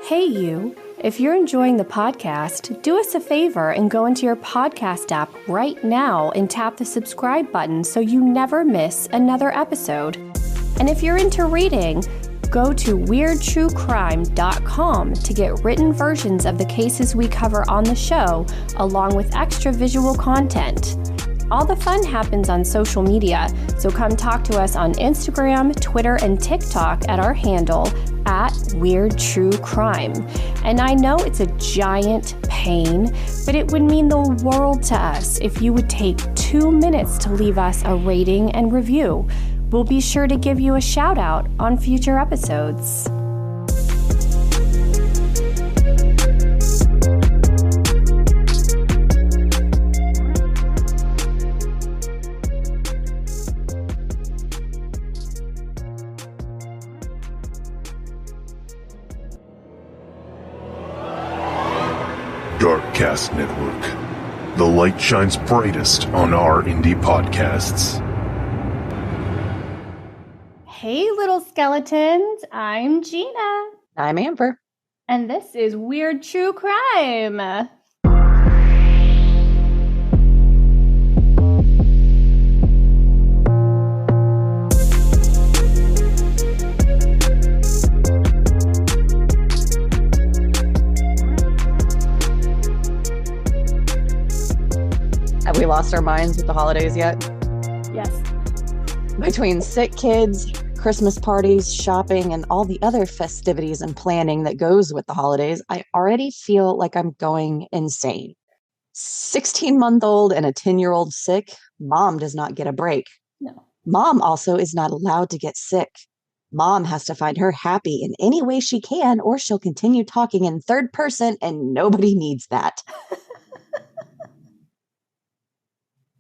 Hey you, if you're enjoying the podcast, do us a favor and go into your podcast app right now and tap the subscribe button so you never miss another episode. And if you're into reading, go to weirdtruecrime.com to get written versions of the cases we cover on the show, along with extra visual content. All the fun happens on social media, so come talk to us on Instagram, Twitter, and TikTok at our handle @weirdtruecrime. And I know it's a giant pain, but it would mean the world to us if you would take 2 minutes to leave us a rating and review. We'll be sure to give you a shout out on future episodes. Darkcast Network. The light shines brightest on our indie podcasts. Hey, little skeletons. I'm Gina. I'm Amber. And this is Weird True Crime. Have we lost our minds with the holidays yet? Yes. Between sick kids, Christmas parties, shopping, and all the other festivities and planning that goes with the holidays, I already feel like I'm going insane. 16-month-old and a 10-year-old sick, mom does not get a break. No. Mom also is not allowed to get sick. Mom has to find her happy in any way she can, or she'll continue talking in third person, and nobody needs that.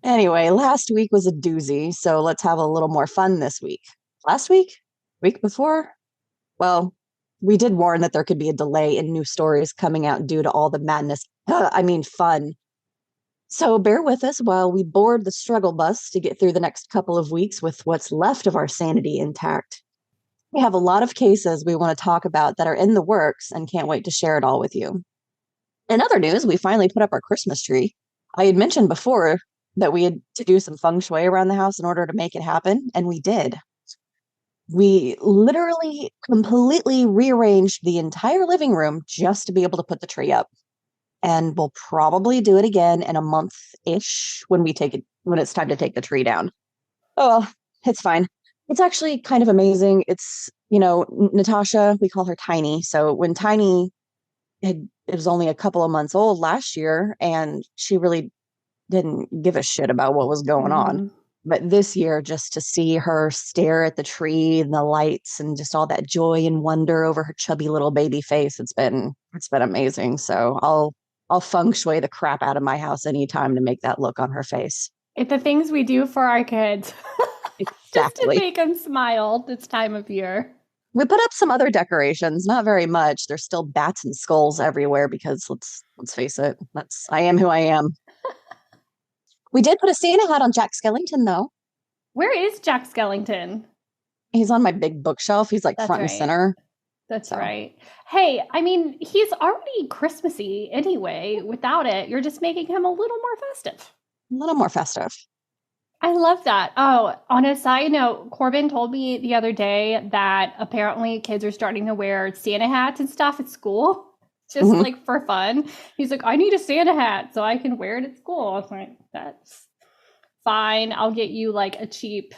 Anyway, last week was a doozy, so let's have a little more fun this week. Last week? Week before? Well, we did warn that there could be a delay in new stories coming out due to all the madness. Fun. So bear with us while we board the struggle bus to get through the next couple of weeks with what's left of our sanity intact. We have a lot of cases we want to talk about that are in the works and can't wait to share it all with you. In other news, we finally put up our Christmas tree. I had mentioned before that we had to do some feng shui around the house in order to make it happen, and we did. We literally completely rearranged the entire living room just to be able to put the tree up. And we'll probably do it again in a month-ish when it's time to take the tree down. Oh, well, it's fine. It's actually kind of amazing. It's, Natasha, we call her Tiny. So when Tiny it was only a couple of months old last year, and she really didn't give a shit about what was going on. But this year, just to see her stare at the tree and the lights and just all that joy and wonder over her chubby little baby face, it's been amazing. So I'll feng shui the crap out of my house anytime to make that look on her face. It's the things we do for our kids. Exactly. Just to make them smile this time of year. We put up some other decorations, not very much. There's still bats and skulls everywhere because let's face it, I am who I am. We did put a Santa hat on Jack Skellington, though. Where is Jack Skellington? He's on my big bookshelf. He's like That's front right. and center. That's right. Hey, he's already Christmassy anyway. Without it, you're just making him a little more festive. A little more festive. I love that. Oh, on a side note, Corbin told me the other day that apparently kids are starting to wear Santa hats and stuff at school. Just like for fun. He's like, I need a Santa hat so I can wear it at school. I was like, that's fine. I'll get you like a cheap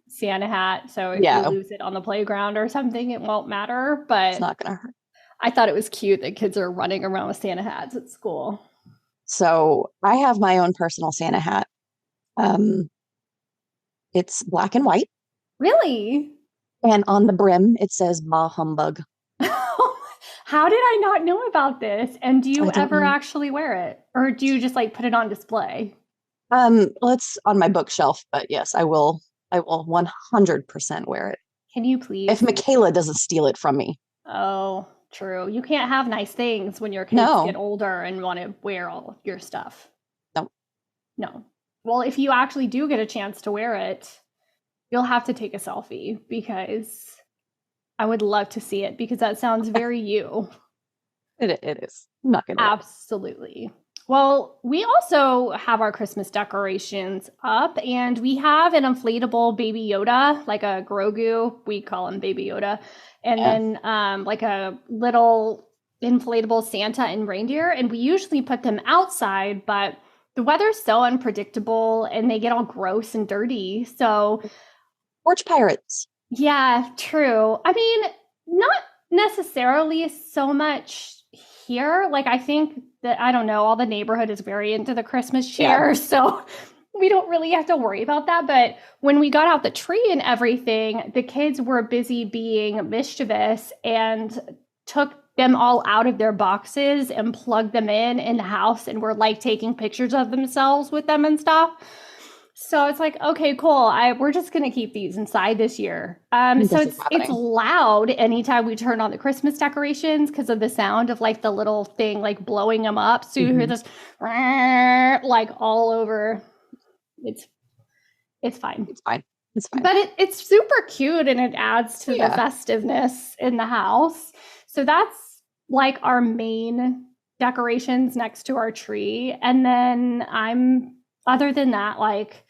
Santa hat. So if you lose it on the playground or something, it won't matter. But it's not going to hurt. I thought it was cute that kids are running around with Santa hats at school. So I have my own personal Santa hat. It's black and white. Really? And on the brim, it says "Bah Humbug." How did I not know about this? And do you ever actually wear it? Or do you just like put it on display? Well, it's on my bookshelf, but yes, I will 100% wear it. Can you please? If Michaela doesn't steal it from me. Oh, true. You can't have nice things when your kids get older and want to wear all of your stuff. No. Well, if you actually do get a chance to wear it, you'll have to take a selfie because I would love to see it because that sounds very you. It is. I'm not gonna. Absolutely. Well, we also have our Christmas decorations up, and we have an inflatable Baby Yoda, like a Grogu. We call him Baby Yoda. And then like a little inflatable Santa and reindeer. And we usually put them outside, but the weather's so unpredictable and they get all gross and dirty. So, Porch pirates. yeah, true. I mean, not necessarily so much here. Like, I think that, I don't know, all the neighborhood is very into the Christmas cheer. Yeah. So we don't really have to worry about that. But when we got out the tree and everything, the kids were busy being mischievous and took them all out of their boxes and plugged them in the house and were like taking pictures of themselves with them and stuff. So it's like, okay, cool. We're just going to keep these inside this year. So it's loud anytime we turn on the Christmas decorations because of the sound of like the little thing like blowing them up. So you hear this like all over. It's fine. It's fine. It's fine. But it's super cute and it adds to the festiveness in the house. So that's like our main decorations next to our tree. And then other than that, like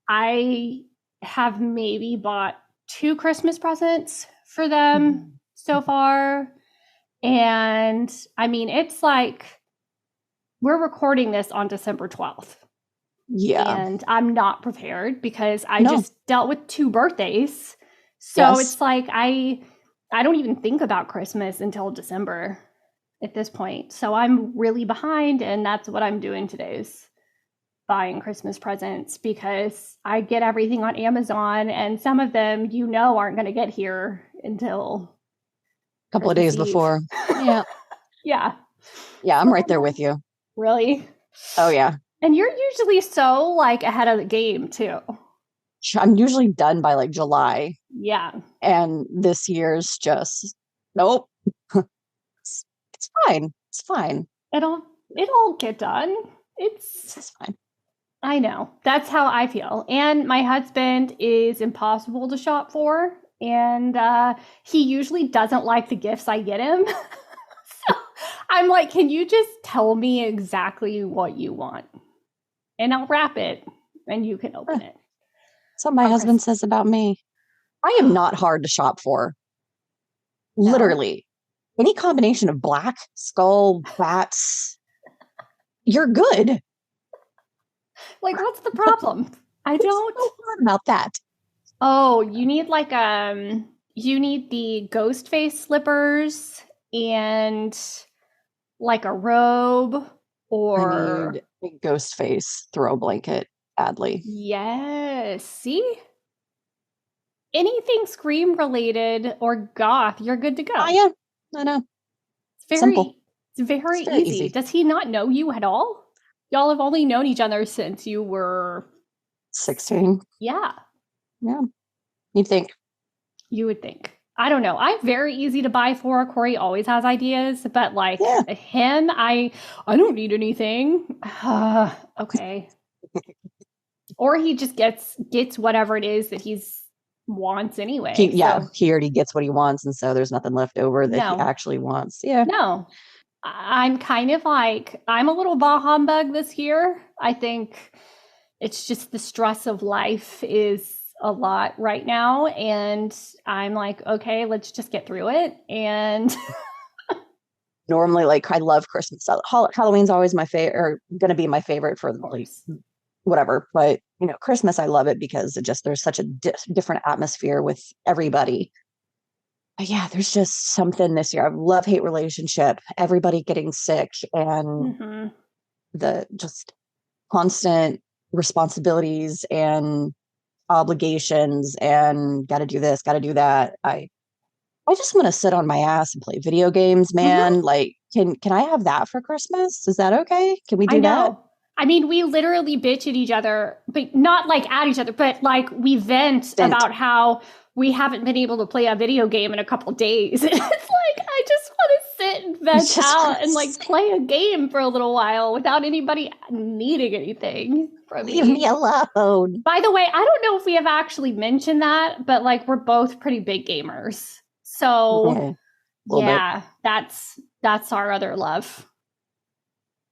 I have maybe bought 2 Christmas presents for them so far. And I mean, it's like we're recording this on December 12th. Yeah. And I'm not prepared because I just dealt with 2 birthdays. So it's like I don't even think about Christmas until December at this point. So I'm really behind, and that's what I'm doing today is buying Christmas presents because I get everything on Amazon and some of them, aren't going to get here until a couple of days before. Yeah. Yeah. Yeah, I'm right there with you. Really? Oh, yeah. And you're usually so like ahead of the game too. I'm usually done by like July. Yeah. And this year's just, nope. It's fine. It's fine. It'll get done. It's fine. I know. That's how I feel. And my husband is impossible to shop for. And he usually doesn't like the gifts I get him. So I'm like, can you just tell me exactly what you want? And I'll wrap it and you can open it. That's what my husband says about me. I am not hard to shop for. No. Literally. Any combination of black, skull, bats, you're good. Like, what's the problem? I don't know about that. Oh, you need like you need the ghost face slippers and like a robe or I need a ghost face throw blanket badly. Yes. See? Anything Scream related or goth, you're good to go. Oh yeah, I know. It's very easy. Does he not know you at all? Y'all have only known each other since you were 16. Yeah. Yeah. You'd think. You would think. I don't know. I'm very easy to buy for. Corey always has ideas, but like him, I don't need anything. Okay. Or he just gets whatever it is that he's wants anyway. He already gets what he wants, and so there's nothing left over that he actually wants. Yeah. No. I'm kind of like, I'm a little bah humbug this year. I think it's just the stress of life is a lot right now. And I'm like, okay, let's just get through it. And normally, like, I love Christmas. Halloween's always my favorite, or going to be my favorite for like whatever. But, Christmas, I love it because there's such a different atmosphere with everybody. But yeah, there's just something this year. I love-hate relationship, everybody getting sick, and the just constant responsibilities and obligations and got to do this, got to do that. I just want to sit on my ass and play video games, man. Like, can I have that for Christmas? Is that okay? Can we do that? I mean, we literally bitch at each other, but not like at each other, but like we vent about how we haven't been able to play a video game in a couple of days. It's like, I just want to sit and vent out and like play a game for a little while without anybody needing anything from me. Leave me alone. By the way, I don't know if we have actually mentioned that, but like we're both pretty big gamers. So Yeah, a little bit. yeah, that's our other love.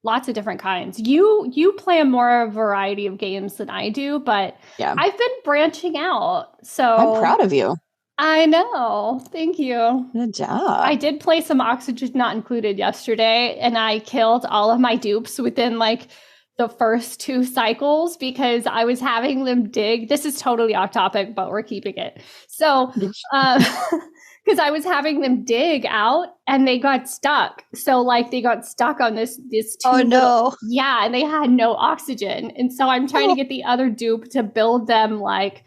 Lots of different kinds. You play a more variety of games than I do, but Yeah. I've been branching out. I'm So proud of you. I know. Thank you. Good I job. did play some Oxygen Not Included yesterday, and I killed all of my dupes within like the first 2 cycles because I was having them dig. This is totally off topic, but we're keeping it. So, because I was having them dig out and they got stuck. So, like, they got stuck on this Oh, two no. little, yeah, and they had no oxygen. And so I'm trying to get the other dupe to build them like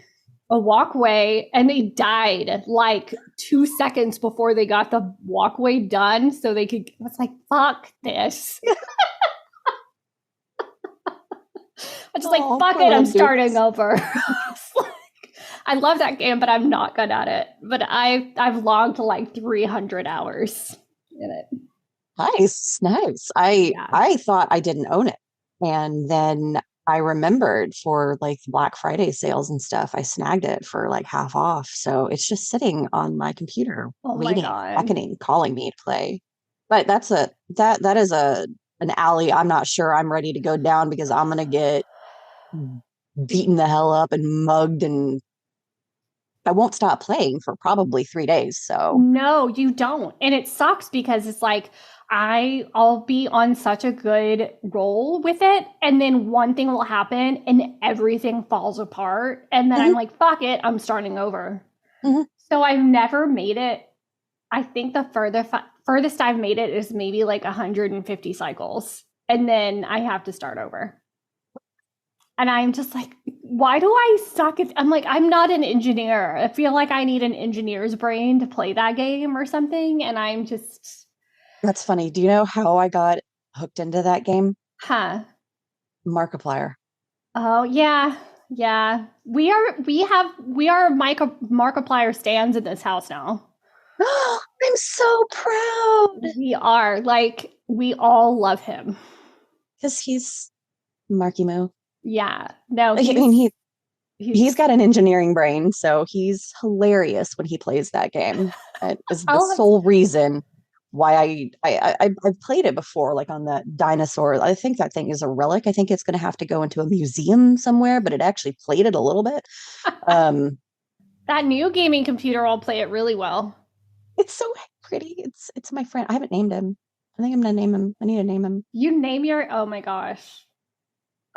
a walkway, and they died like 2 seconds before they got the walkway done so they could. I was like, fuck this. I'm just like, fuck it, I'm starting over. I love that game, but I'm not good at it. But I've logged like 300 hours in it. Nice. I thought I didn't own it. And then I remembered for like Black Friday sales and stuff, I snagged it for like half off. So it's just sitting on my computer, waiting, beckoning, calling me to play. But that is an alley I'm not sure I'm ready to go down because I'm gonna get beaten the hell up and mugged, and I won't stop playing for probably 3 days. So no, you don't. And it sucks because it's like I'll be on such a good roll with it, and then one thing will happen and everything falls apart. And then I'm like, fuck it, I'm starting over. So I've never made it. I think the furthest I've made it is maybe like 150 cycles. And then I have to start over. And I'm just like, why do I suck at? I'm like, I'm not an engineer. I feel like I need an engineer's brain to play that game or something. And I'm just. That's funny. Do you know how I got hooked into that game? Huh. Markiplier. Oh yeah. Yeah. We are Markiplier stands in this house now. I'm so proud. We are. Like, we all love him. Because he's Marky Moo. Yeah. No, I mean, he's got an engineering brain, so he's hilarious when he plays that game. It is the sole reason why I've played it before, like on that dinosaur. I think that thing is a relic. I think it's going to have to go into a museum somewhere, but it actually played it a little bit. That new gaming computer will play it really well. It's so pretty. It's my friend. I haven't named him. I think I'm going to name him. I need to name him. You name your, oh my gosh.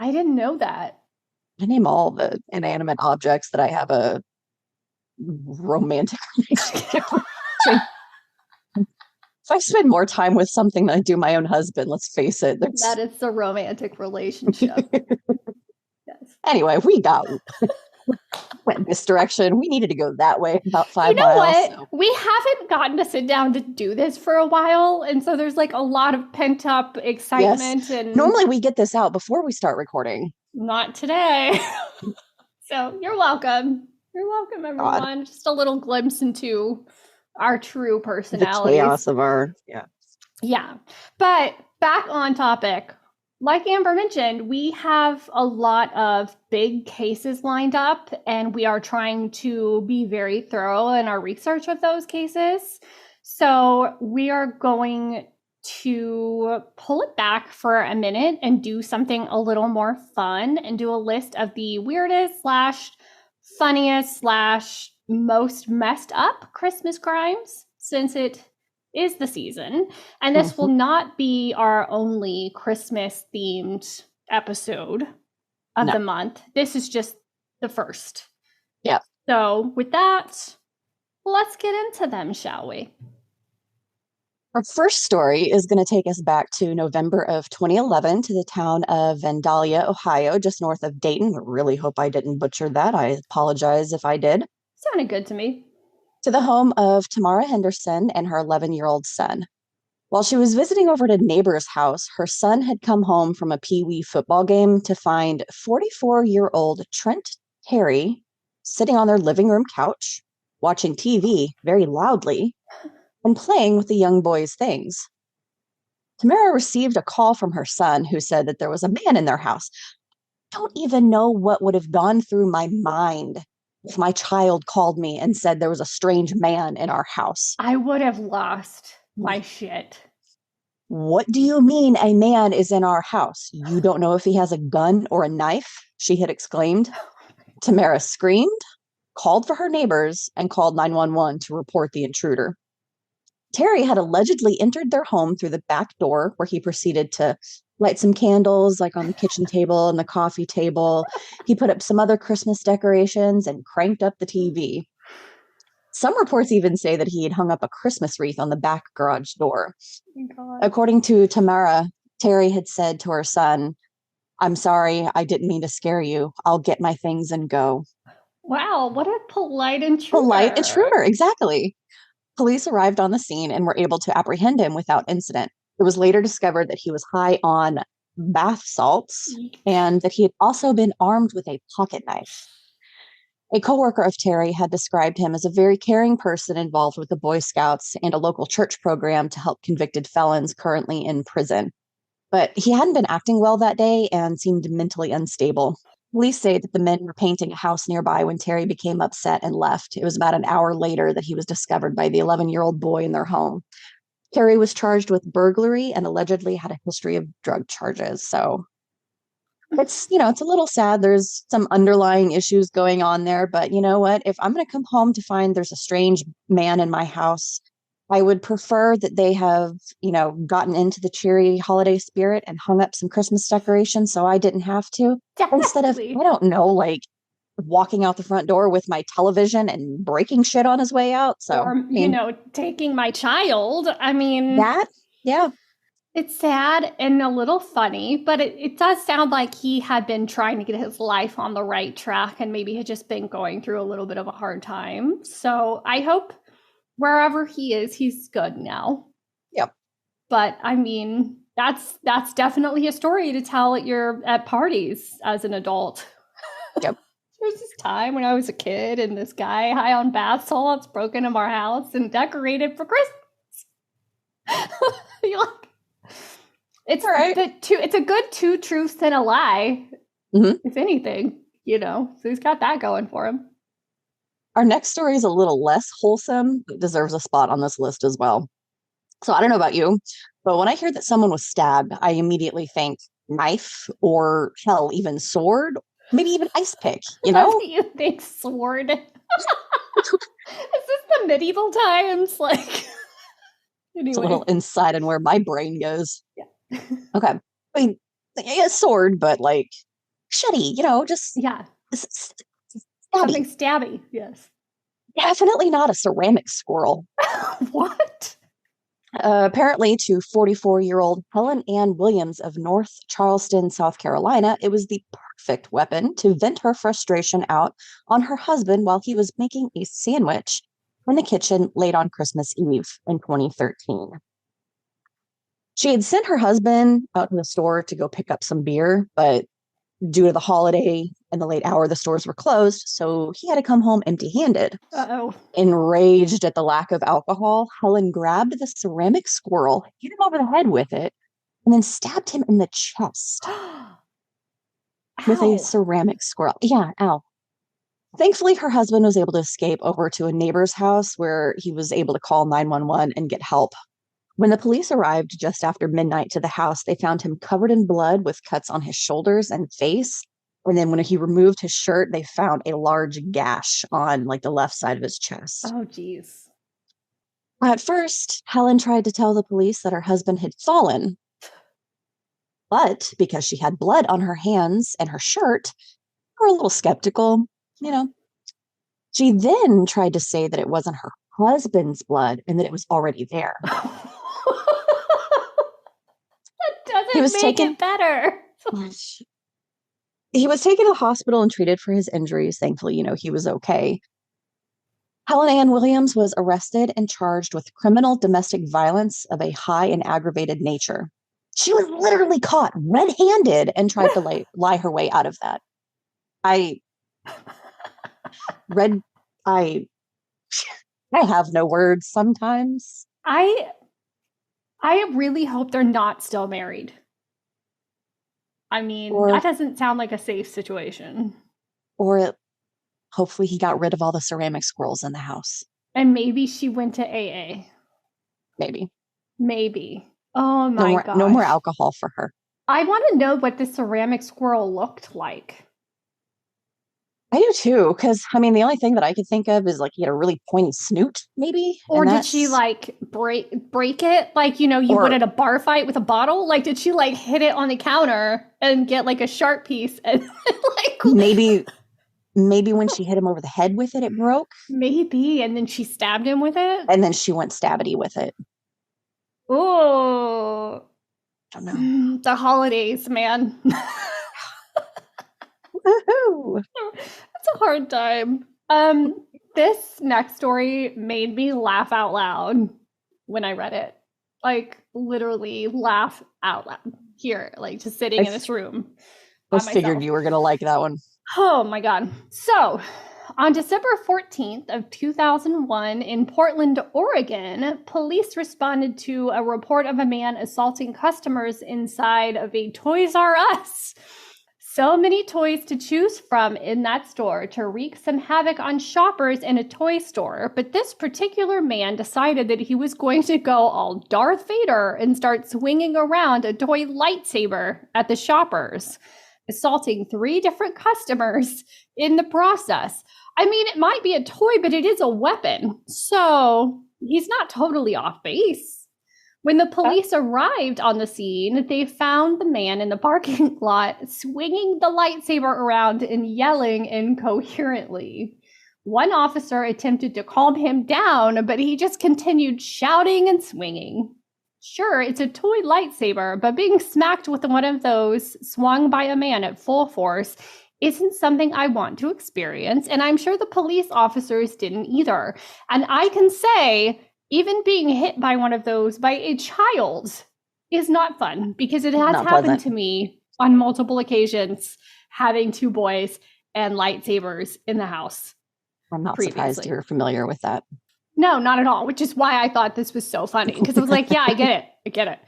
I didn't know that. I name all the inanimate objects that I have a romantic relationship with. If I spend more time with something than I do my own husband, let's face it. That is a romantic relationship. Yes. Anyway, we went this direction. We needed to go that way about 5 miles. What? So. We haven't gotten to sit down to do this for a while. And so there's like a lot of pent up excitement. Yes. And normally we get this out before we start recording. Not today. So you're welcome. You're welcome, everyone. God. Just a little glimpse into our true personalities. The chaos of our, Yeah. But back on topic. Like Amber mentioned, we have a lot of big cases lined up, and we are trying to be very thorough in our research of those cases. So we are going to pull it back for a minute and do something a little more fun and do a list of the weirdest / funniest / most messed up Christmas crimes, since it is the season. And this will not be our only Christmas themed episode of the month. This is just the first. Yeah. So with that, let's get into them, shall we? Our first story is going to take us back to November of 2011 to the town of Vandalia, Ohio, just north of Dayton. I really hope I didn't butcher that. I apologize if I did. Sounded good to me. To the home of Tamara Henderson and her 11-year-old son. While she was visiting over at a neighbor's house, her son had come home from a Pee-wee football game to find 44-year-old Trent Terry sitting on their living room couch, watching TV very loudly, and playing with the young boy's things. Tamara received a call from her son who said that there was a man in their house. I don't even know what would have gone through my mind if my child called me and said there was a strange man in our house. I would have lost my shit. What do you mean a man is in our house? You don't know if he has a gun or a knife? She had exclaimed. Tamara screamed, called for her neighbors, and called 911 to report the intruder. Terry had allegedly entered their home through the back door, where he proceeded to light some candles, like on the kitchen table and the coffee table. He put up some other Christmas decorations and cranked up the TV. Some reports even say that he had hung up a Christmas wreath on the back garage door. Oh, According to Tamara, Terry had said to her son, "I'm sorry, I didn't mean to scare you. I'll get my things and go." wow, what a polite intruder. Polite intruder, exactly. Police arrived on the scene and were able to apprehend him without incident. It was later discovered that he was high on bath salts and that he had also been armed with a pocket knife. A coworker of Terry had described him as a very caring person involved with the Boy Scouts and a local church program to help convicted felons currently in prison. But he hadn't been acting well that day and seemed mentally unstable. Police say that the men were painting a house nearby when Terry became upset and left. It was about an hour later that he was discovered by the 11-year-old boy in their home. Terry was charged with burglary and allegedly had a history of drug charges. So it's a little sad. There's some underlying issues going on there, but you know what? If I'm going to come home to find there's a strange man in my house, I would prefer that they have, gotten into the cheery holiday spirit and hung up some Christmas decorations so I didn't have to. Definitely. Instead of, I don't know, like walking out the front door with my television and breaking shit on his way out. So, or, taking my child. I mean, that, yeah. It's sad and a little funny, but it does sound like he had been trying to get his life on the right track and maybe had just been going through a little bit of a hard time. So I hope wherever he is, he's good now. Yep. But I mean, that's definitely a story to tell at parties as an adult. Yep. There was this time when I was a kid and this guy high on bath salts broke into our house and decorated for Christmas. You're like, it's right. It's a good two truths and a lie, if anything, So he's got that going for him. Our next story is a little less wholesome, but deserves a spot on this list as well. So I don't know about you, but when I hear that someone was stabbed, I immediately think knife or hell, even sword, maybe even ice pick, You think sword? Is this the medieval times? Like, anyway. It's a little insight on where my brain goes. Yeah. Okay. I mean, a sword, but like shitty, just yeah, stabby. Something stabby. Yes, definitely not a ceramic squirrel. What? Apparently, to 44-year-old Helen Ann Williams of North Charleston, South Carolina, it was the perfect weapon to vent her frustration out on her husband while he was making a sandwich in the kitchen late on Christmas Eve in 2013. She had sent her husband out to the store to go pick up some beer, but due to the holiday and the late hour, the stores were closed, so he had to come home empty-handed. Uh-oh. Enraged at the lack of alcohol, Helen grabbed the ceramic squirrel, hit him over the head with it, and then stabbed him in the chest with a ceramic squirrel. Yeah, ow. Thankfully, her husband was able to escape over to a neighbor's house where he was able to call 911 and get help. When the police arrived just after midnight to the house, they found him covered in blood with cuts on his shoulders and face. And then when he removed his shirt, they found a large gash on the left side of his chest. Oh, geez. At first, Helen tried to tell the police that her husband had fallen. But because she had blood on her hands and her shirt, they were a little skeptical, She then tried to say that it wasn't her husband's blood and that it was already there. That doesn't make it better. He was taken to the hospital and treated for his injuries. Thankfully, he was okay. Helen Ann Williams was arrested and charged with criminal domestic violence of a high and aggravated nature. She was literally caught red-handed and tried to lie her way out of that. I have no words sometimes. I really hope they're not still married. I mean, that doesn't sound like a safe situation. Or Hopefully he got rid of all the ceramic squirrels in the house. And maybe she went to AA. Maybe. Maybe. Oh No my more, gosh. no more alcohol for her. I want to know what the ceramic squirrel looked like. I do too, because I mean, the only thing that I could think of is like he had a really pointy snoot, maybe. Or did she like break it like you would at a bar fight with a bottle? Like did she like hit it on the counter and get like a sharp piece and like maybe when she hit him over the head with it, it broke. Maybe, and then she stabbed him with it. And then she went stabbity with it. Oh, I don't know. The holidays, man. Woohoo! That's a hard time. This next story made me laugh out loud when I read it. Like literally laugh out loud here, like just sitting in this room. I figured you were gonna like that one. Oh my God. So on December 14th of 2001 in Portland, Oregon, police responded to a report of a man assaulting customers inside of a Toys R Us. So many toys to choose from in that store to wreak some havoc on shoppers in a toy store. But this particular man decided that he was going to go all Darth Vader and start swinging around a toy lightsaber at the shoppers, assaulting 3 different customers in the process. I mean, it might be a toy, but it is a weapon. So he's not totally off base. When the police arrived on the scene, they found the man in the parking lot swinging the lightsaber around and yelling incoherently. One officer attempted to calm him down, but he just continued shouting and swinging. Sure, it's a toy lightsaber, but being smacked with one of those swung by a man at full force isn't something I want to experience, and I'm sure the police officers didn't either. And I can say, even being hit by one of those by a child is not fun, because it has happened to me on multiple occasions, having 2 boys and lightsabers in the house. I'm not surprised you're familiar with that. No, not at all, which is why I thought this was so funny, because it was like, yeah, I get it.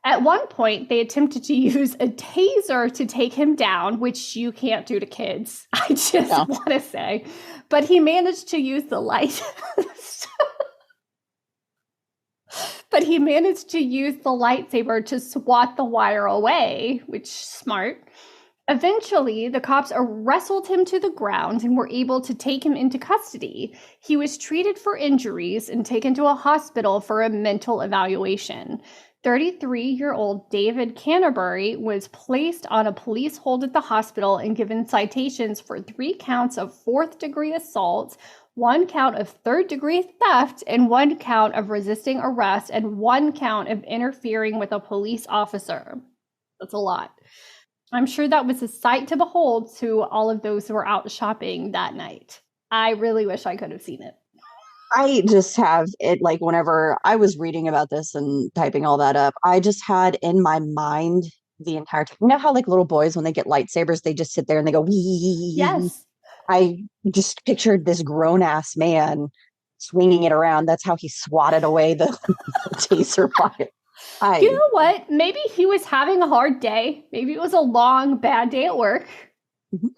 At one point, they attempted to use a taser to take him down, which you can't do to kids, I just want to say. But he managed to use the light. But he managed to use the lightsaber to swat the wire away, which is smart. Eventually, the cops wrestled him to the ground and were able to take him into custody. He was treated for injuries and taken to a hospital for a mental evaluation. 33-year-old David Canterbury was placed on a police hold at the hospital and given citations for 3 counts of 4th-degree assault, 1 count of 3rd-degree theft, and 1 count of resisting arrest, and 1 count of interfering with a police officer. That's a lot. I'm sure that was a sight to behold to all of those who were out shopping that night. I really wish I could have seen it. I just have it, like, whenever I was reading about this and typing all that up, I just had in my mind the entire time. You know how like little boys, when they get lightsabers, they just sit there and they go, wee. Yes. I just pictured this grown-ass man swinging it around. That's how he swatted away the taser fire. You know what? Maybe he was having a hard day. Maybe it was a long, bad day at work. Mm-hmm.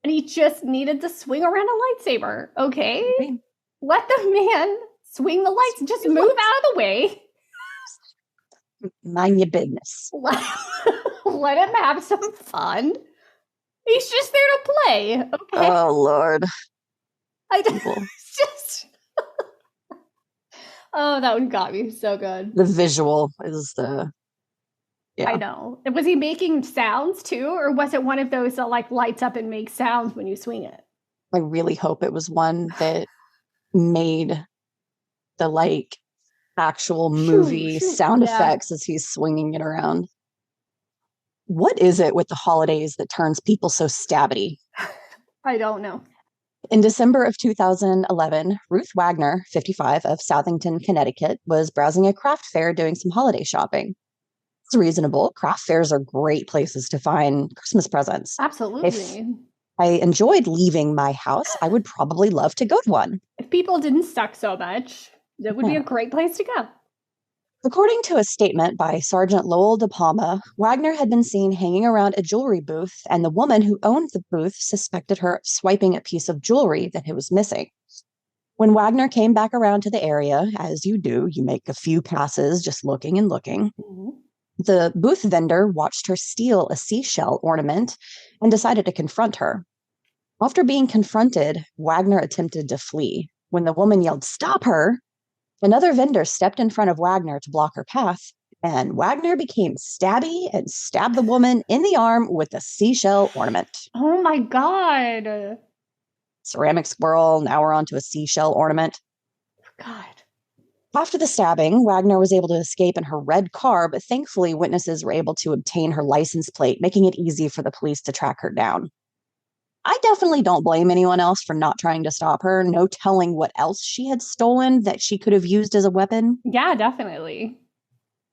And he just needed to swing around a lightsaber. Okay? Let the man swing the lights. Just move out of the way. Mind your business. Let him have some fun. He's just there to play. Okay? Oh, Lord. Oh, that one got me so good. The visual is the... Yeah. I know. Was he making sounds too? Or was it one of those that like lights up and makes sounds when you swing it? I really hope it was one that made the like actual movie sound effects as he's swinging it around. What is it with the holidays that turns people so stabbity? I don't know. In December of 2011, Ruth Wagner, 55, of Southington, Connecticut, was browsing a craft fair doing some holiday shopping. It's reasonable. Craft fairs are great places to find Christmas presents. Absolutely. If I enjoyed leaving my house, I would probably love to go to one. If people didn't suck so much, that would be a great place to go. According to a statement by Sergeant Lowell De Palma, Wagner had been seen hanging around a jewelry booth, and the woman who owned the booth suspected her of swiping a piece of jewelry that was missing. When Wagner came back around to the area, as you do, you make a few passes just looking and looking. Mhm. The booth vendor watched her steal a seashell ornament and decided to confront her. After being confronted, Wagner attempted to flee. When the woman yelled, "Stop her!" another vendor stepped in front of Wagner to block her path, and Wagner became stabby and stabbed the woman in the arm with a seashell ornament. Oh my God. Ceramic squirrel, now we're on to a seashell ornament. God. After the stabbing, Wagner was able to escape in her red car, but thankfully witnesses were able to obtain her license plate, making it easy for the police to track her down. I definitely don't blame anyone else for not trying to stop her. No telling what else she had stolen that she could have used as a weapon. Yeah, definitely.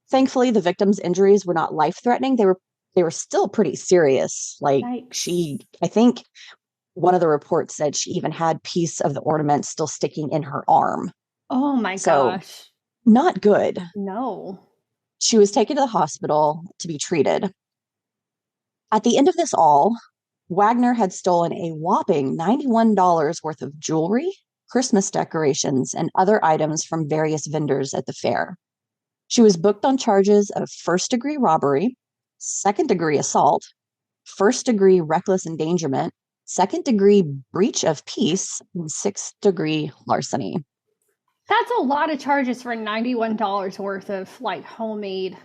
Thankfully, the victim's injuries were not life-threatening. They were still pretty serious. Like Yikes. I think one of the reports said she even had piece of the ornament still sticking in her arm. Oh my So gosh. not good. No. She was taken to the hospital to be treated. At the end of this all, Wagner had stolen a whopping $91 worth of jewelry, Christmas decorations, and other items from various vendors at the fair. She was booked on charges of first-degree robbery, second-degree assault, first-degree reckless endangerment, second-degree breach of peace, and sixth-degree larceny. That's a lot of charges for $91 worth of like homemade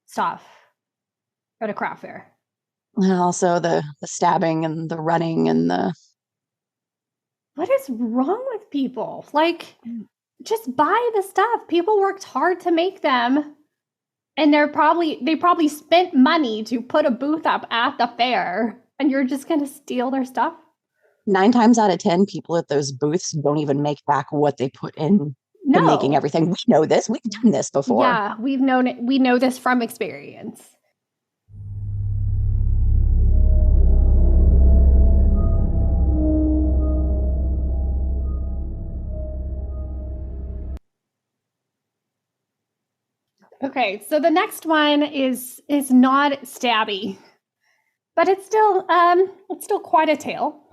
stuff at a craft fair. And also the stabbing and the running and the... What is wrong with people? Like, just buy the stuff. People worked hard to make them. And they probably spent money to put a booth up at the fair. And you're just gonna steal their stuff? 9 times out of 10, people at those booths don't even make back what they put in to making everything. We know this. We've done this before. Yeah, we've known it. We know this from experience. Okay, so the next one is not stabby, but it's still quite a tale.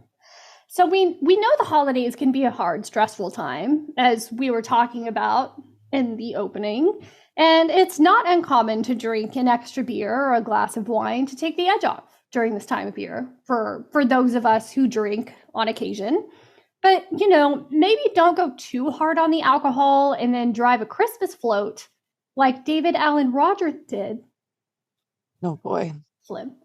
So we know the holidays can be a hard, stressful time, as we were talking about in the opening, and it's not uncommon to drink an extra beer or a glass of wine to take the edge off during this time of year for those of us who drink on occasion. But, maybe don't go too hard on the alcohol and then drive a Christmas float like David Allen Rogers did. Oh boy. Slim.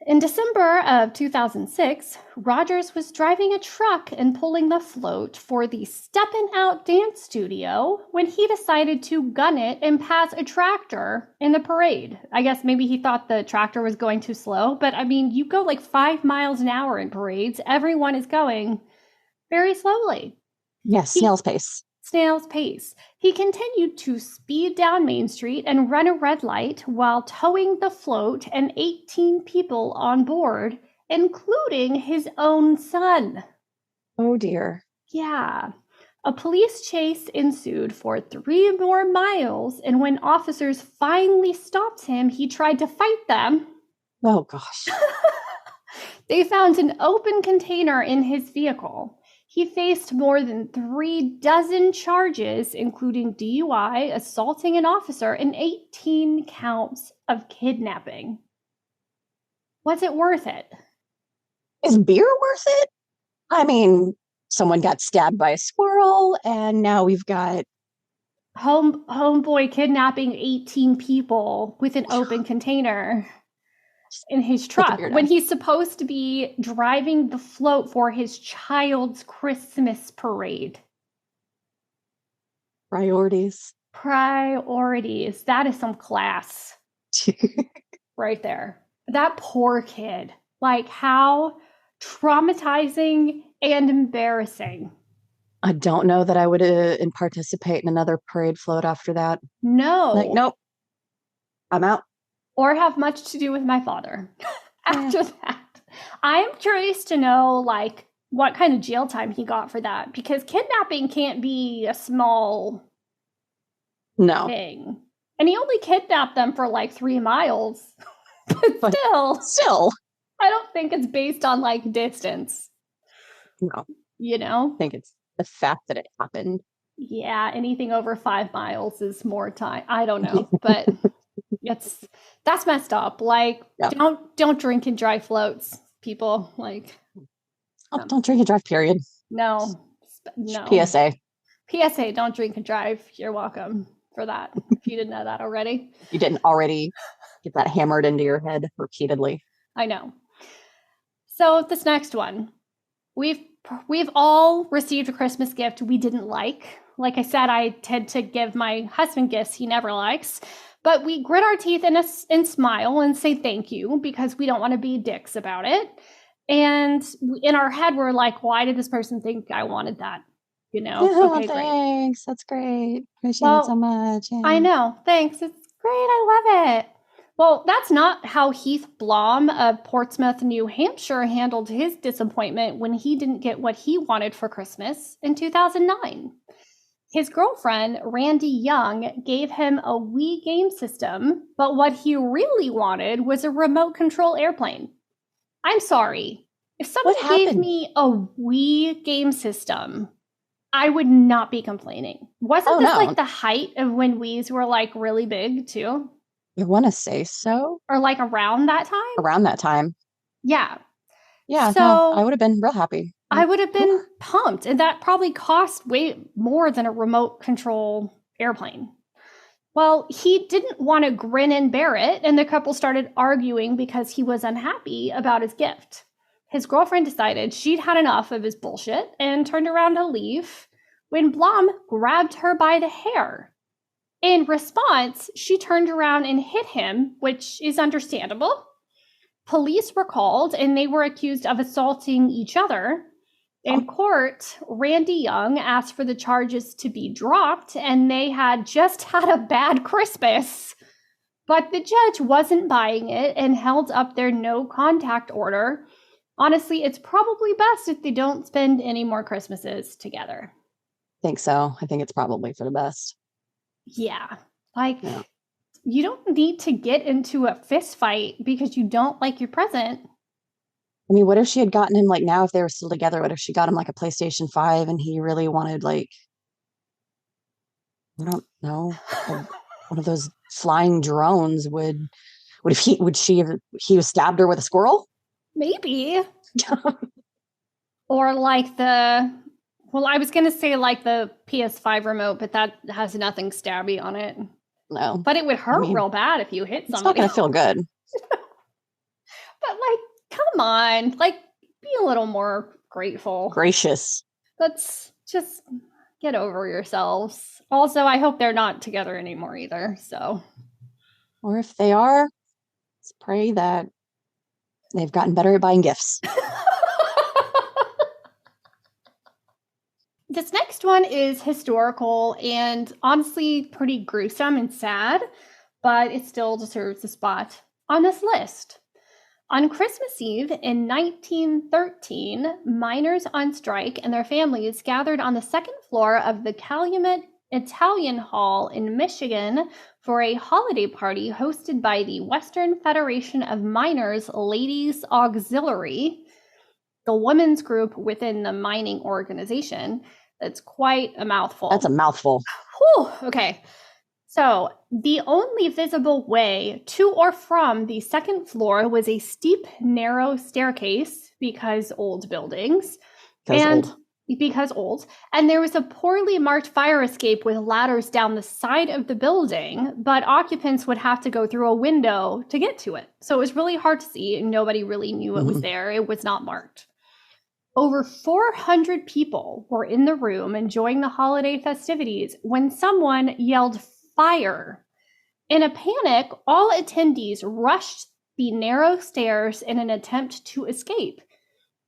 In December of 2006, Rogers was driving a truck and pulling the float for the Steppin' Out dance studio when he decided to gun it and pass a tractor in the parade. I guess maybe he thought the tractor was going too slow, but I mean, you go like 5 miles an hour in parades. Everyone is going very slowly. Yes, snail's pace. Snail's pace. He continued to speed down Main Street and run a red light while towing the float and 18 people on board, including his own son. Oh dear. Yeah. A police chase ensued for 3 more miles, and when officers finally stopped him, he tried to fight them. Oh gosh. They found an open container in his vehicle. He faced more than 36 charges, including DUI, assaulting an officer, and 18 counts of kidnapping. Was it worth it? Is beer worth it? I mean, someone got stabbed by a squirrel, and now we've got homeboy kidnapping 18 people with an open container in his truck when he's supposed to be driving the float for his child's Christmas parade. Priorities. That is some class right there. That poor kid. Like, how traumatizing and embarrassing. I don't know that I would participate in another parade float after that. No. Like, nope. I'm out. Or have much to do with my father after that. I am curious to know, like, what kind of jail time he got for that, because kidnapping can't be a small No. Dang. And he only kidnapped them for like 3 miles. But Still. I don't think it's based on like distance. No. You know? I think it's the fact that it happened. Yeah, anything over 5 miles is more time. I don't know, but that's messed up. Like, don't drink and drive floats, people. Like, don't drink and drive, period. No. PSA. PSA, don't drink and drive. You're welcome for that. If you didn't know that already. You didn't already get that hammered into your head repeatedly. I know. So this next one, we've all received a Christmas gift we didn't like. Like I said, I tend to give my husband gifts he never likes, but we grit our teeth and smile and say thank you because we don't want to be dicks about it. And in our head, we're like, why did this person think I wanted that? You know? Okay, thanks. Great. That's great. Appreciate it so much. Yeah. I know. Thanks. It's great. I love it. Well, that's not how Heath Blom of Portsmouth, New Hampshire handled his disappointment when he didn't get what he wanted for Christmas in 2009. His girlfriend, Randy Young, gave him a Wii game system, but what he really wanted was a remote control airplane. I'm sorry. If somebody gave me a Wii game system, I would not be complaining. Wasn't this like the height of when Wiis were like really big too? I want to say so. Or like around that time? Around that time. Yeah. Yeah, so I would have been real happy. I would have been pumped. And that probably cost way more than a remote control airplane. Well, he didn't want to grin and bear it, and the couple started arguing because he was unhappy about his gift. His girlfriend decided she'd had enough of his bullshit and turned around to leave when Blom grabbed her by the hair. In response, she turned around and hit him, which is understandable. Police were called, and they were accused of assaulting each other. In court, Randy Young asked for the charges to be dropped, and they had just had a bad Christmas. But the judge wasn't buying it and held up their no contact order. Honestly, it's probably best if they don't spend any more Christmases together. I think so. I think it's probably for the best. Yeah. You don't need to get into a fist fight because you don't like your present. I mean, what if she had gotten him, like, now if they were still together, what if she got him like a PlayStation 5 and he really wanted, like, I don't know, one of those flying drones? Would he have stabbed her with a squirrel? Maybe. Or like I was going to say like the PS5 remote, but that has nothing stabby on it. No. But it would hurt real bad if you hit somebody. It's not going to feel good. But like, come on, like, be a little more grateful. Gracious. Let's just get over yourselves. Also, I hope they're not together anymore either, so. Or if they are, let's pray that they've gotten better at buying gifts. This next one is historical and honestly pretty gruesome and sad, but it still deserves a spot on this list. On Christmas Eve in 1913, miners on strike and their families gathered on the second floor of the Calumet Italian Hall in Michigan for a holiday party hosted by the Western Federation of Miners Ladies Auxiliary, the women's group within the mining organization. That's quite a mouthful. That's a mouthful. Whew, okay. So the only visible way to or from the second floor was a steep, narrow staircase because old buildings. Because old. And there was a poorly marked fire escape with ladders down the side of the building, but occupants would have to go through a window to get to it. So it was really hard to see, and nobody really knew it was there. It was not marked. Over 400 people were in the room enjoying the holiday festivities when someone yelled fire. In a panic, all attendees rushed the narrow stairs in an attempt to escape.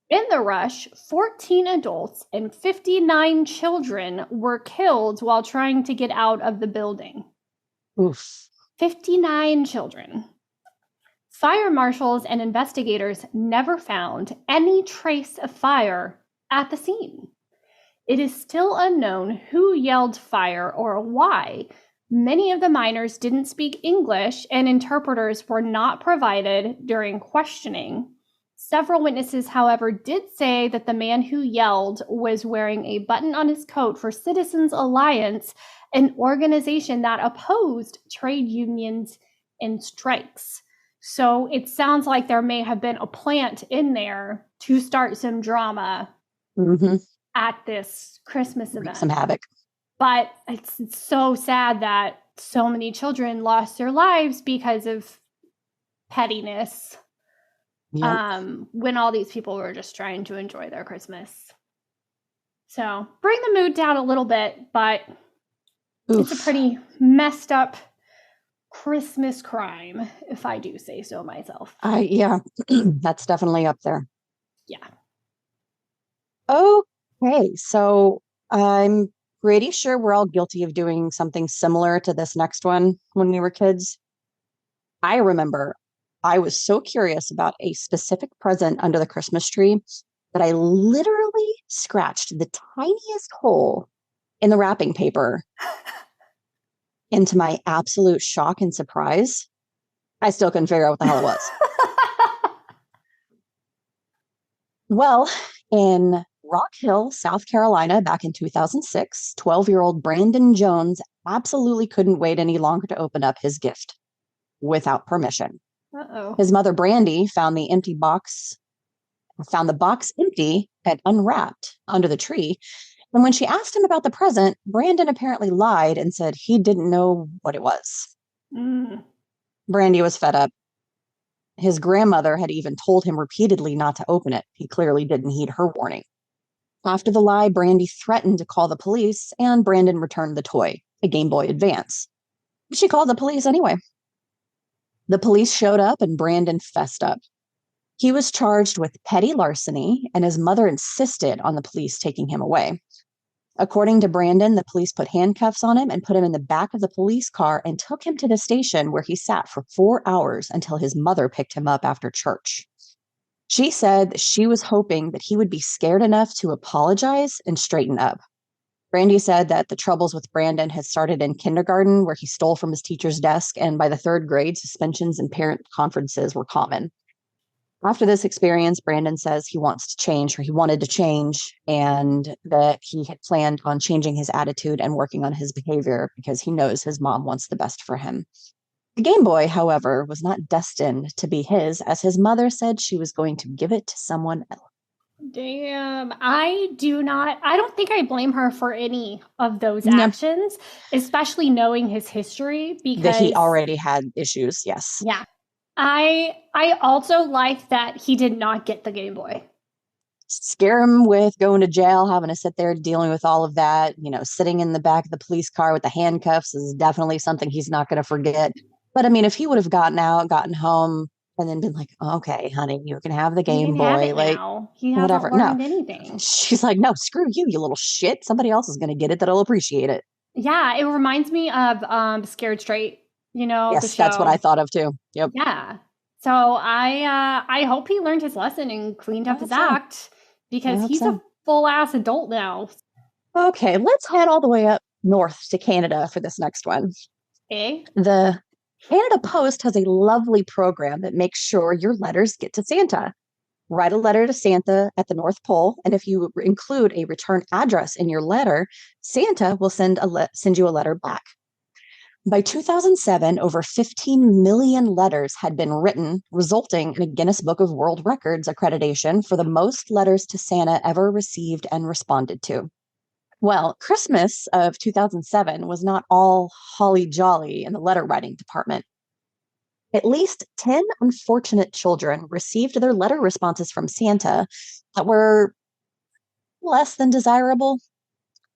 In the rush, 14 adults and 59 children were killed while trying to get out of the building. Oof. 59 children. Fire marshals and investigators never found any trace of fire at the scene. It is still unknown who yelled fire or why, Many of the minors didn't speak English, and interpreters were not provided during questioning. Several witnesses, however, did say that the man who yelled was wearing a button on his coat for Citizens Alliance, an organization that opposed trade unions and strikes. So it sounds like there may have been a plant in there to start some drama at this Christmas event. Some havoc. But it's so sad that so many children lost their lives because of pettiness. Yep. When all these people were just trying to enjoy their Christmas. So bring the mood down a little bit, but It's a pretty messed up Christmas crime, if I do say so myself. Yeah, that's definitely up there. Yeah. Okay, so I'm pretty sure we're all guilty of doing something similar to this next one when we were kids. I remember I was so curious about a specific present under the Christmas tree that I literally scratched the tiniest hole in the wrapping paper. And to my absolute shock and surprise, I still couldn't figure out what the hell it was. Well, in Rock Hill, South Carolina, back in 2006, 12-year-old Brandon Jones absolutely couldn't wait any longer to open up his gift without permission. Uh-oh. His mother, Brandy, found the box empty and unwrapped under the tree. And when she asked him about the present, Brandon apparently lied and said he didn't know what it was. Brandy was fed up. His grandmother had even told him repeatedly not to open it. He clearly didn't heed her warning. After the lie, Brandy threatened to call the police, and Brandon returned the toy, a Game Boy Advance. She called the police anyway. The police showed up, and Brandon fessed up. He was charged with petty larceny, and his mother insisted on the police taking him away. According to Brandon, the police put handcuffs on him and put him in the back of the police car and took him to the station, where he sat for 4 hours until his mother picked him up after church. She said she was hoping that he would be scared enough to apologize and straighten up. Brandy said that the troubles with Brandon had started in kindergarten, where he stole from his teacher's desk, and by the 3rd grade, suspensions and parent conferences were common. After this experience, Brandon says he wants to change, or he wanted to change, and that he had planned on changing his attitude and working on his behavior because he knows his mom wants the best for him. The Game Boy, however, was not destined to be his, as his mother said she was going to give it to someone else. Damn, I don't think I blame her for any of those actions, especially knowing his history, because that he already had issues. Yes. Yeah. I also like that he did not get the Game Boy. Scare him with going to jail, having to sit there dealing with all of that. Sitting in the back of the police car with the handcuffs is definitely something he's not going to forget. But I mean, if he would have gotten home, and then been like, okay, honey, you can have the Game Boy. He hasn't whatever. learned anything. She's like, no, screw you, you little shit. Somebody else is going to get it that'll appreciate it. Yeah, it reminds me of Scared Straight, Yes, that's what I thought of too. Yep. Yeah. So I hope he learned his lesson and cleaned up his act, because he's a full-ass adult now. Okay, let's head all the way up north to Canada for this next one. Okay. The Canada Post has a lovely program that makes sure your letters get to Santa. Write a letter to Santa at the North Pole, and if you include a return address in your letter, Santa will send you a letter back. By 2007, over 15 million letters had been written, resulting in a Guinness Book of World Records accreditation for the most letters to Santa ever received and responded to. Well, Christmas of 2007 was not all holly jolly in the letter writing department. At least 10 unfortunate children received their letter responses from Santa that were less than desirable.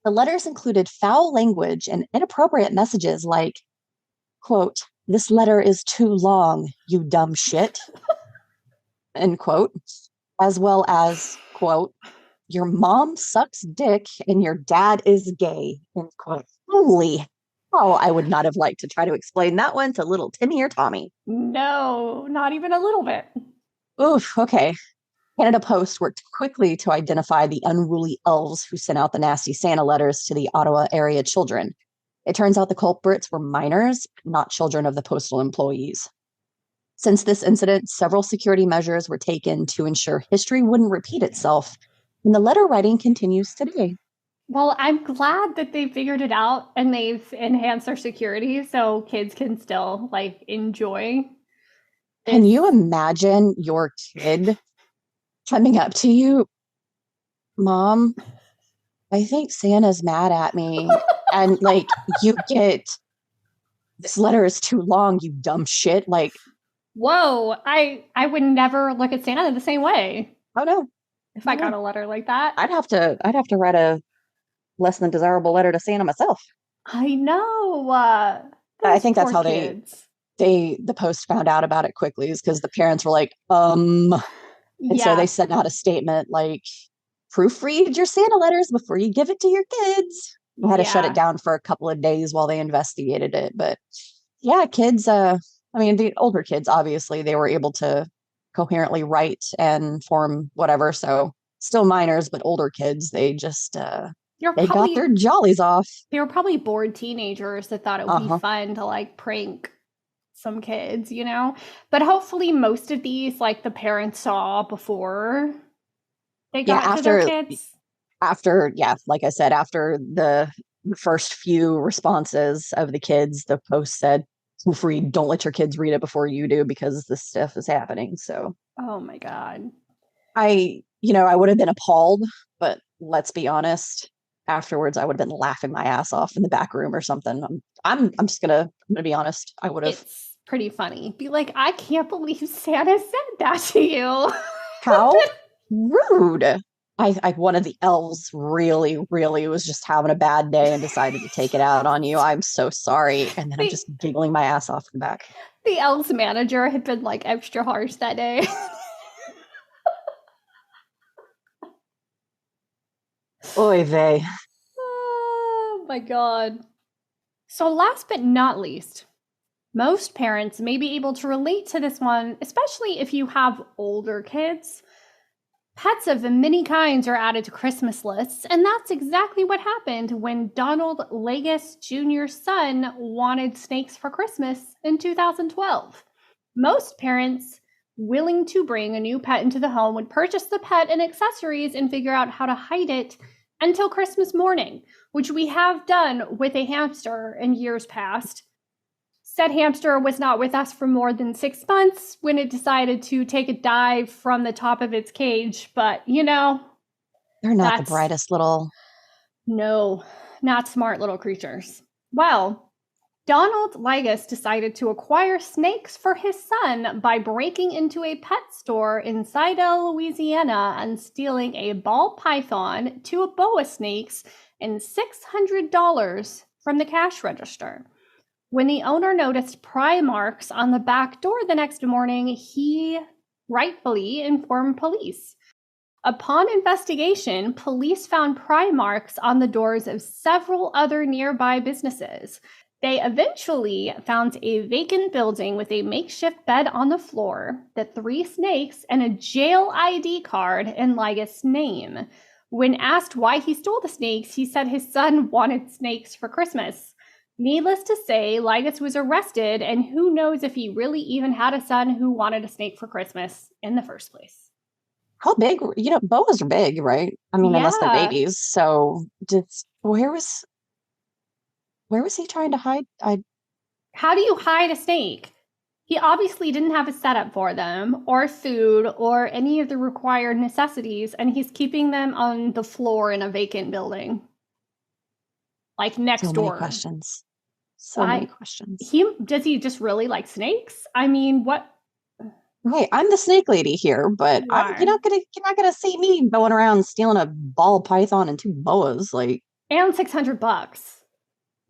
The letters included foul language and inappropriate messages like, quote, "This letter is too long, you dumb shit," end quote, as well as, quote, "Your mom sucks dick and your dad is gay," end quote. Holy hell, I would not have liked to try to explain that one to little Timmy or Tommy. No, not even a little bit. Oof, okay. Canada Post worked quickly to identify the unruly elves who sent out the nasty Santa letters to the Ottawa area children. It turns out the culprits were minors, not children of the postal employees. Since this incident, several security measures were taken to ensure history wouldn't repeat itself, and the letter writing continues today. Well, I'm glad that they figured it out and they've enhanced their security so kids can still like enjoy this. Can you imagine your kid coming up to you, Mom, I think Santa's mad at me. And like, you get, this letter is too long, you dumb shit. Like, whoa, I would never look at Santa the same way. Oh no. If I got a letter like that. I'd have to write a less than desirable letter to Santa myself. I know. I think that's how kids. the Post found out about it quickly, is because the parents were like, and so they sent out a statement like, proofread your Santa letters before you give it to your kids. We had to shut it down for a couple of days while they investigated it. But yeah, kids, I mean, the older kids, obviously, they were able to coherently write and form whatever. So still minors, but older kids, they just, they got their jollies off. They were probably bored teenagers that thought it would be fun to like prank some kids, you know? But hopefully most of these, like the parents saw before they got to their kids. Like I said, after the first few responses of the kids, the Post said, proofread, don't let your kids read it before you do, because this stuff is happening. So, oh my God. I would have been appalled, but let's be honest, afterwards I would have been laughing my ass off in the back room or something. I'm gonna be honest. I would have. It's pretty funny. Be like, I can't believe Santa said that to you. How rude. One of the elves really, really was just having a bad day and decided to take it out on you. I'm so sorry. And then I'm just giggling my ass off in the back. The elves manager had been like extra harsh that day. Oy vey. Oh my God. So last but not least, most parents may be able to relate to this one, especially if you have older kids. Pets of many kinds are added to Christmas lists, and that's exactly what happened when Donald Legis Jr.'s son wanted snakes for Christmas in 2012. Most parents willing to bring a new pet into the home would purchase the pet and accessories and figure out how to hide it until Christmas morning, which we have done with a hamster in years past. Said hamster was not with us for more than 6 months when it decided to take a dive from the top of its cage. But, they're not the brightest little... No, not smart little creatures. Well, Donald Legis decided to acquire snakes for his son by breaking into a pet store in Slidell, Louisiana, and stealing a ball python, 2 boa snakes, and $600 from the cash register. When the owner noticed pry marks on the back door the next morning, he rightfully informed police. Upon investigation, police found pry marks on the doors of several other nearby businesses. They eventually found a vacant building with a makeshift bed on the floor, the 3 snakes, and a jail ID card in Legis' name. When asked why he stole the snakes, he said his son wanted snakes for Christmas. Needless to say, Legis was arrested, and who knows if he really even had a son who wanted a snake for Christmas in the first place. How big? Boas are big, right? I mean, unless they're babies. So, where was he trying to hide? How do you hide a snake? He obviously didn't have a setup for them, or food, or any of the required necessities, and he's keeping them on the floor in a vacant building. Like next door. So many questions. Does he just really like snakes? I mean, what? Hey, I'm the snake lady here, but you're not gonna see me going around stealing a ball python and 2 boas, like. And $600.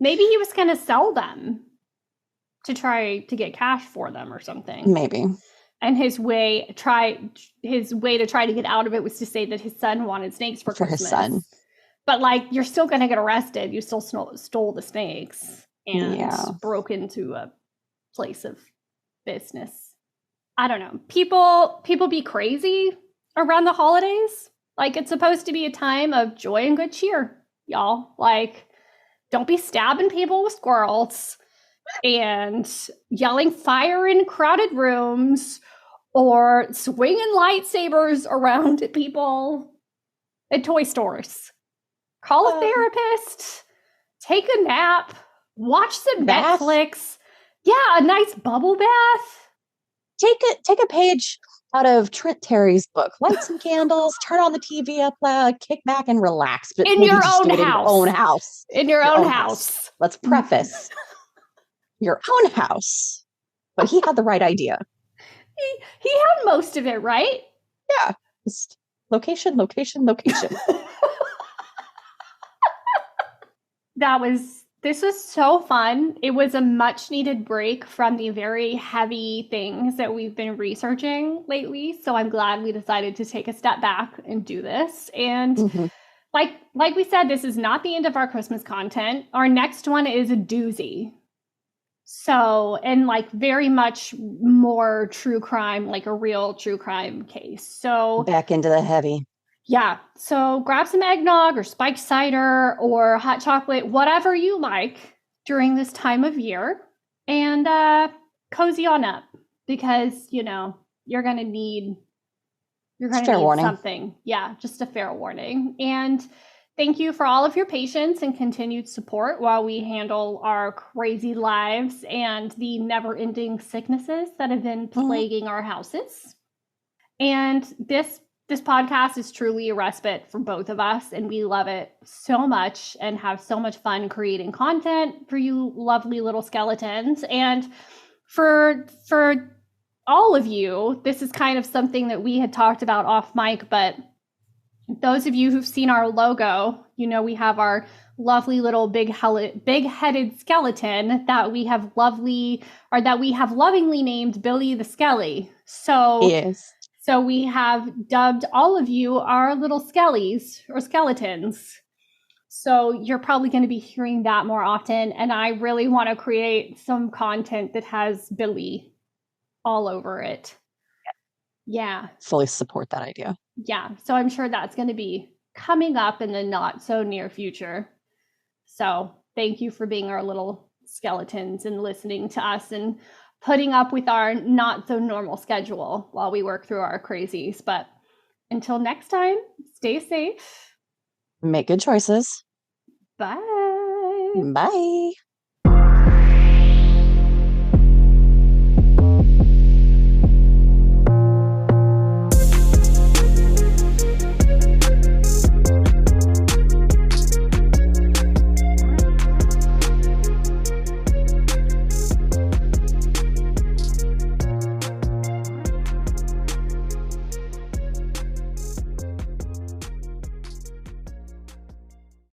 Maybe he was gonna sell them to try to get cash for them or something. Maybe. And his way to try to get out of it was to say that his son wanted snakes for Christmas. His son. But like, you're still gonna get arrested. You still stole the snakes and broke into a place of business. I don't know. People be crazy around the holidays. Like, it's supposed to be a time of joy and good cheer, y'all. Like, don't be stabbing people with squirrels and yelling fire in crowded rooms or swinging lightsabers around at people at toy stores. Call a therapist, take a nap, watch some Netflix. Yeah, a nice bubble bath. Take a page out of Trent Terry's book. Light some candles, turn on the TV up loud, kick back and relax. But in your own house. In your own house. In your own house. Let's preface your own house. But he had the right idea. He had most of it, right? Yeah. Just location. This was so fun. It was a much needed break from the very heavy things that we've been researching lately. So I'm glad we decided to take a step back and do this. And like we said, this is not the end of our Christmas content. Our next one is a doozy. So, and like very much more true crime, like a real true crime case. So back into the heavy. Yeah. So grab some eggnog or spiked cider or hot chocolate, whatever you like during this time of year, and cozy on up because, you know, you're going to need something. Yeah, just a fair warning. And thank you for all of your patience and continued support while we handle our crazy lives and the never-ending sicknesses that have been plaguing our houses. And this podcast is truly a respite for both of us, and we love it so much and have so much fun creating content for you lovely little skeletons. And for all of you, this is kind of something that we had talked about off mic, but those of you who've seen our logo, you know we have our lovely little big-headed skeleton that we have lovingly named Billy the Skelly. So yes. So we have dubbed all of you our little skellies or skeletons. So you're probably going to be hearing that more often. And I really want to create some content that has Billy all over it. Yeah. Fully support that idea. Yeah. So I'm sure that's going to be coming up in the not so near future. So thank you for being our little skeletons and listening to us and putting up with our not so normal schedule while we work through our crazies. But until next time, stay safe. Make good choices. Bye. Bye.